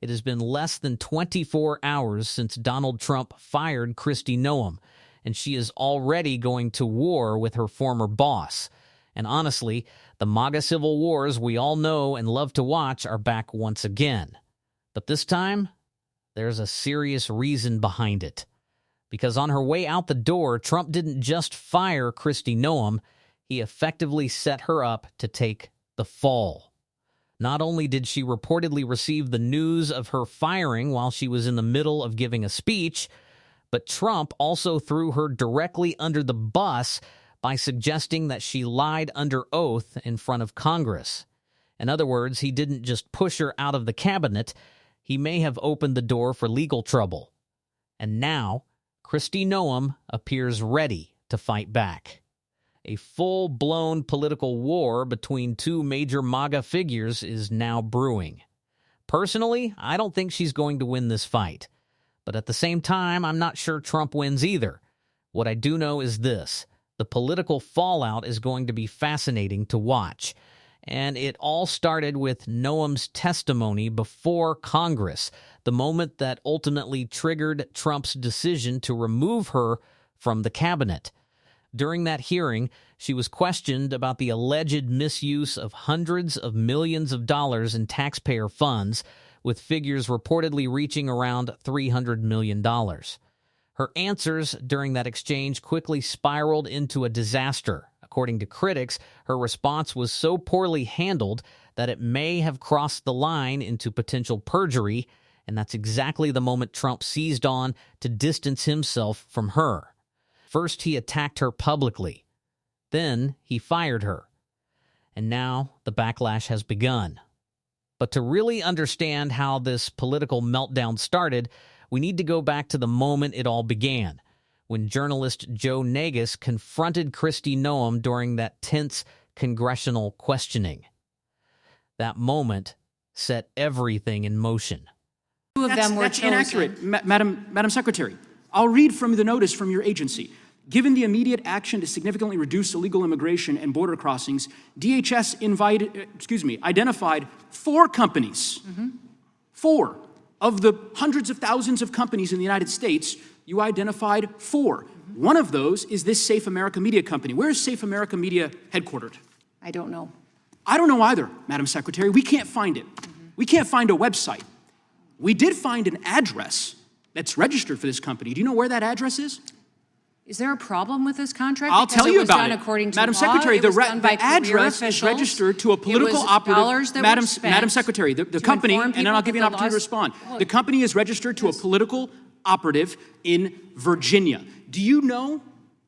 It has been less than 24 hours since Donald Trump fired Kristi Noem, and she is already going to war with her former boss. And honestly, the MAGA civil wars we all know and love to watch are back once again. But this time, there's a serious reason behind it. Because on her way out the door, Trump didn't just fire Kristi Noem, he effectively set her up to take the fall. Not only did she reportedly receive the news of her firing while she was in the middle of giving a speech, but Trump also threw her directly under the bus by suggesting that she lied under oath in front of Congress. In other words, he didn't just push her out of the cabinet, he may have opened the door for legal trouble. And now, Kristi Noem appears ready to fight back. A full-blown political war between two major MAGA figures is now brewing. Personally, I don't think she's going to win this fight. But at the same time, I'm not sure Trump wins either. What I do know is this: the political fallout is going to be fascinating to watch. And it all started with Noem's testimony before Congress, the moment that ultimately triggered Trump's decision to remove her from the cabinet. During that hearing, she was questioned about the alleged misuse of hundreds of millions of dollars in taxpayer funds, with figures reportedly reaching around $300 million. Her answers during that exchange quickly spiraled into a disaster. According to critics, her response was so poorly handled that it may have crossed the line into potential perjury, and that's exactly the moment Trump seized on to distance himself from her. First, he attacked her publicly. Then, he fired her. And now, the backlash has begun. But to really understand how this political meltdown started, we need to go back to the moment it all began, when journalist Joe Negus confronted Kristi Noem during that tense congressional questioning. That moment set everything in motion. Two of them were That's chosen. inaccurate, Madam Secretary. I'll read from the notice from your agency. Given the immediate action to significantly reduce illegal immigration and border crossings, DHS identified 4 companies. 4 of the hundreds of thousands of companies in the United States. You identified 4. One of those is this Safe America Media company. Where is Safe America Media headquartered? I don't know. I don't know either, Madam Secretary. We can't find it. We can't find a website. We did find an address that's registered for this company. Do you know where that address is? Is there a problem with this contract? I'll Because tell you was about done it. According to Madam law. Secretary, It was done by the career address is officials. registered to a political It was operative. dollars that were spent Madam Secretary, the to company, inform and then people I'll give you an that the opportunity to laws- respond. The company is registered to a political operative in Virginia. Do you know,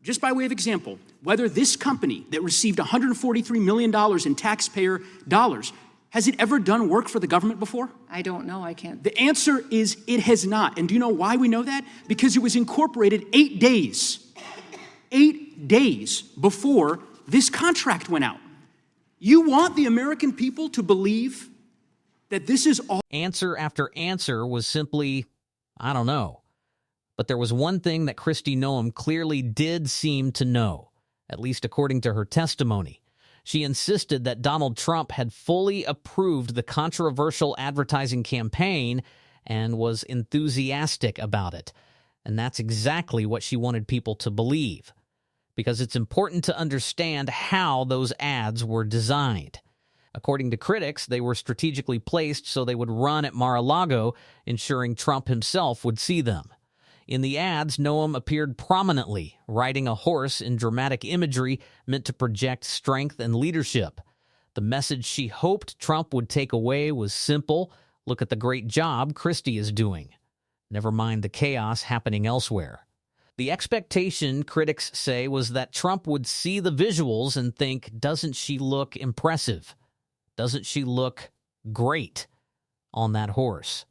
just by way of example, whether this company that received $143 million in taxpayer dollars, has it ever done work for the government before? I don't know. I can't. The answer is it has not. And do you know why we know that? Because it was incorporated 8 days before this contract went out. You want the American people to believe that this is all. Answer after answer was simply, I don't know. But there was one thing that Kristi Noem clearly did seem to know, at least according to her testimony. She insisted that Donald Trump had fully approved the controversial advertising campaign and was enthusiastic about it. And that's exactly what she wanted people to believe, because it's important to understand how those ads were designed. According to critics, they were strategically placed so they would run at Mar-a-Lago, ensuring Trump himself would see them. In the ads, Noem appeared prominently, riding a horse in dramatic imagery meant to project strength and leadership. The message she hoped Trump would take away was simple: look at the great job Kristi is doing. Never mind the chaos happening elsewhere. The expectation, critics say, was that Trump would see the visuals and think, doesn't she look impressive? Doesn't she look great on that horse?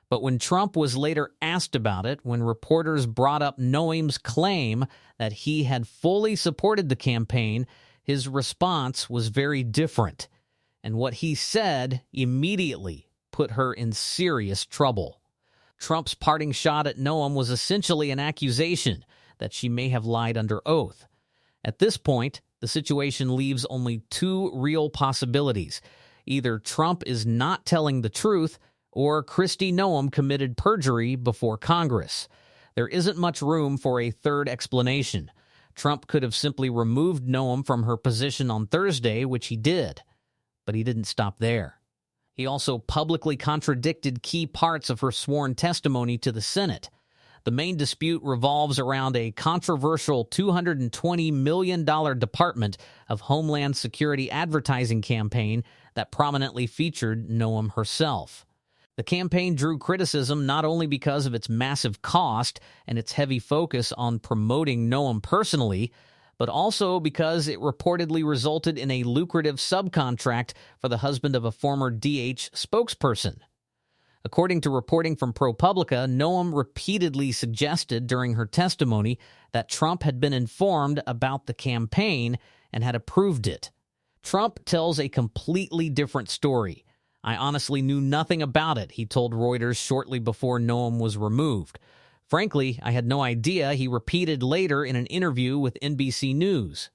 But when Trump was later asked about it, when reporters brought up Noem's claim that he had fully supported the campaign, his response was very different. And what he said immediately put her in serious trouble. Trump's parting shot at Noem was essentially an accusation that she may have lied under oath. At this point, the situation leaves only 2 real possibilities. Either Trump is not telling the truth, or Kristi Noem committed perjury before Congress. There isn't much room for a third explanation. Trump could have simply removed Noem from her position on Thursday, which he did. But he didn't stop there. He also publicly contradicted key parts of her sworn testimony to the Senate. The main dispute revolves around a controversial $220 million Department of Homeland Security advertising campaign that prominently featured Noem herself. The campaign drew criticism not only because of its massive cost and its heavy focus on promoting Noem personally, but also because it reportedly resulted in a lucrative subcontract for the husband of a former DH spokesperson. According to reporting from ProPublica, Noem repeatedly suggested during her testimony that Trump had been informed about the campaign and had approved it. Trump tells a completely different story. "I honestly knew nothing about it," he told Reuters shortly before Noem was removed. "Frankly, I had no idea," he repeated later in an interview with NBC News.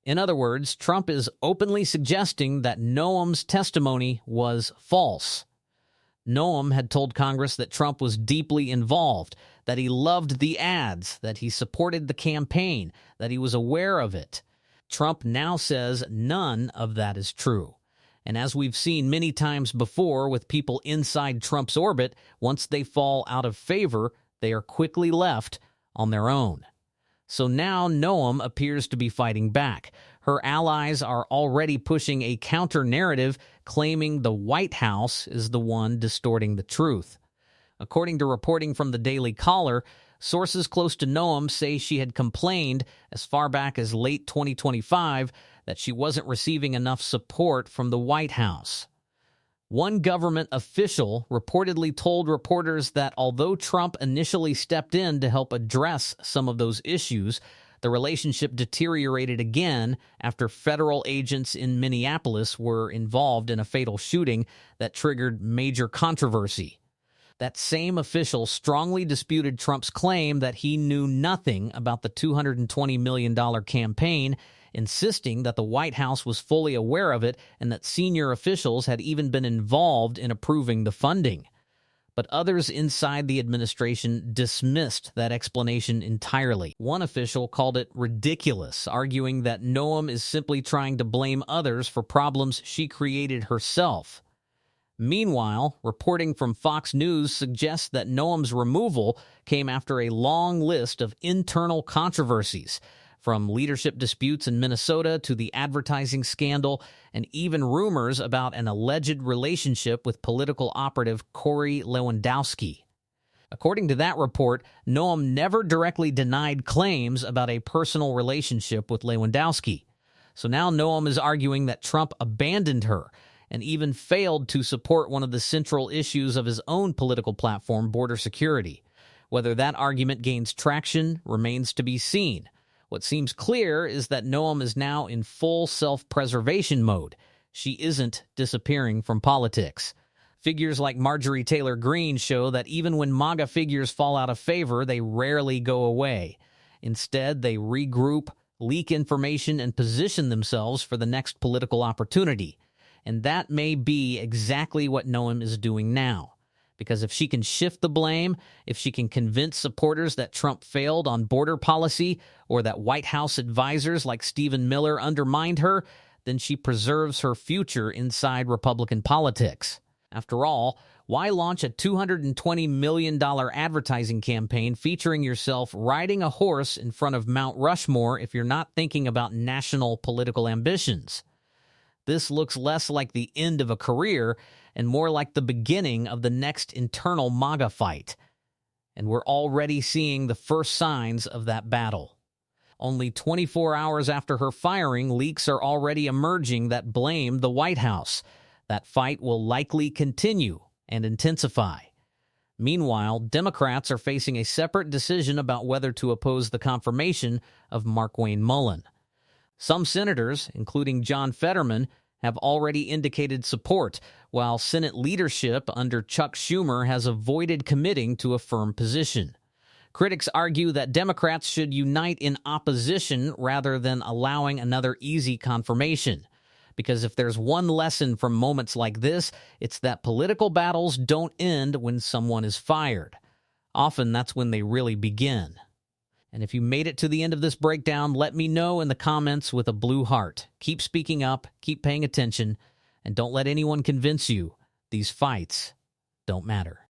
In other words, Trump is openly suggesting that Noem's testimony was false. Noem had told Congress that Trump was deeply involved, that he loved the ads, that he supported the campaign, that he was aware of it. Trump now says none of that is true. And as we've seen many times before with people inside Trump's orbit, once they fall out of favor, they are quickly left on their own. So now Noem appears to be fighting back. Her allies are already pushing a counter-narrative claiming the White House is the one distorting the truth. According to reporting from the Daily Caller, sources close to Noem say she had complained as far back as late 2025 that she wasn't receiving enough support from the White House. One government official reportedly told reporters that although Trump initially stepped in to help address some of those issues, the relationship deteriorated again after federal agents in Minneapolis were involved in a fatal shooting that triggered major controversy. That same official strongly disputed Trump's claim that he knew nothing about the $220 million campaign, insisting that the White House was fully aware of it and that senior officials had even been involved in approving the funding. But others inside the administration dismissed that explanation entirely. One official called it ridiculous, arguing that Noem is simply trying to blame others for problems she created herself. Meanwhile, reporting from Fox News suggests that Noem's removal came after a long list of internal controversies, from leadership disputes in Minnesota to the advertising scandal, and even rumors about an alleged relationship with political operative Corey Lewandowski. According to that report, Noem never directly denied claims about a personal relationship with Lewandowski. So now Noem is arguing that Trump abandoned her and even failed to support one of the central issues of his own political platform, border security. Whether that argument gains traction remains to be seen. What seems clear is that Noem is now in full self-preservation mode. She isn't disappearing from politics. Figures like Marjorie Taylor Greene show that even when MAGA figures fall out of favor, they rarely go away. Instead, they regroup, leak information, and position themselves for the next political opportunity. And that may be exactly what Noem is doing now. Because if she can shift the blame, if she can convince supporters that Trump failed on border policy or that White House advisors like Stephen Miller undermined her, then she preserves her future inside Republican politics. After all, why launch a $220 million advertising campaign featuring yourself riding a horse in front of Mount Rushmore if you're not thinking about national political ambitions? This looks less like the end of a career and more like the beginning of the next internal MAGA fight. And we're already seeing the first signs of that battle. Only 24 hours after her firing, leaks are already emerging that blame the White House. That fight will likely continue and intensify. Meanwhile, Democrats are facing a separate decision about whether to oppose the confirmation of Markwayne Mullin. Some senators, including John Fetterman, have already indicated support, while Senate leadership under Chuck Schumer has avoided committing to a firm position. Critics argue that Democrats should unite in opposition rather than allowing another easy confirmation. Because if there's one lesson from moments like this, it's that political battles don't end when someone is fired. Often that's when they really begin. And if you made it to the end of this breakdown, let me know in the comments with a blue heart. Keep speaking up, keep paying attention, and don't let anyone convince you these fights don't matter.